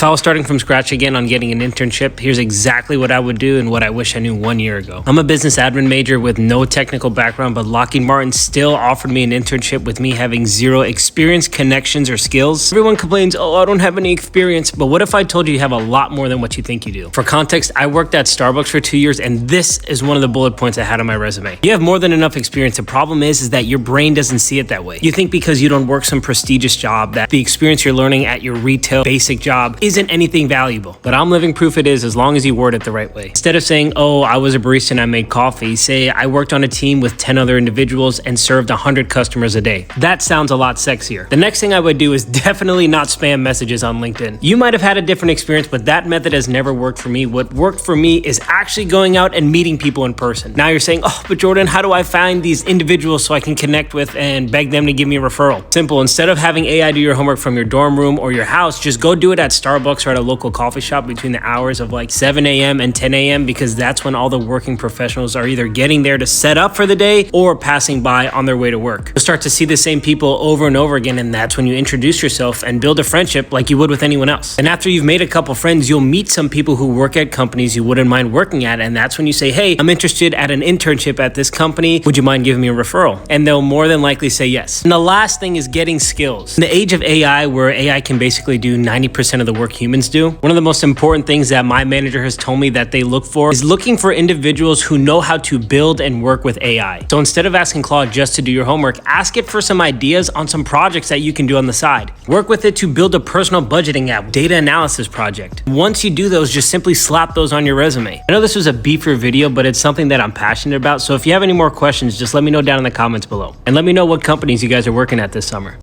If I was starting from scratch again on getting an internship, here's exactly what I would do and what I wish I knew 1 year ago. I'm a business admin major with no technical background, but Lockheed Martin still offered me an internship with me having zero experience, connections, or skills. Everyone complains, oh, I don't have any experience, but what if I told you you have a lot more than what you think you do? For context, I worked at Starbucks for 2 years, and this is one of the bullet points I had on my resume. You have more than enough experience. The problem is that your brain doesn't see it that way. You think because you don't work some prestigious job that the experience you're learning at your retail basic job isn't anything valuable. But I'm living proof it is, as long as you word it the right way. Instead of saying, oh, I was a barista and I made coffee, say I worked on a team with 10 other individuals and served 100 customers a day. That sounds a lot sexier. The next thing I would do is definitely not spam messages on LinkedIn. You might have had a different experience, but that method has never worked for me. What worked for me is actually going out and meeting people in person. Now you're saying, oh, but Jordan, how do I find these individuals so I can connect with and beg them to give me a referral? Simple. Instead of having AI do your homework from your dorm room or your house, just go do it at Starbucks or at a local coffee shop between the hours of like 7 a.m. and 10 a.m. because that's when all the working professionals are either getting there to set up for the day or passing by on their way to work. You'll start to see the same people over and over again, and that's when you introduce yourself and build a friendship like you would with anyone else. And after you've made a couple friends, you'll meet some people who work at companies you wouldn't mind working at, and that's when you say, hey, I'm interested at an internship at this company. Would you mind giving me a referral? And they'll more than likely say yes. And the last thing is getting skills. In the age of AI, where AI can basically do 90% of the work humans do, one of the most important things that my manager has told me that they look for is looking for individuals who know how to build and work with AI. So instead of asking Claude just to do your homework, ask it for some ideas on some projects that you can do on the side. Work with it to build a personal budgeting app, data analysis project. Once you do those, just simply slap those on your resume. I know this was a beefier video, but it's something that I'm passionate about. So if you have any more questions, just let me know down in the comments below. And let me know what companies you guys are working at this summer.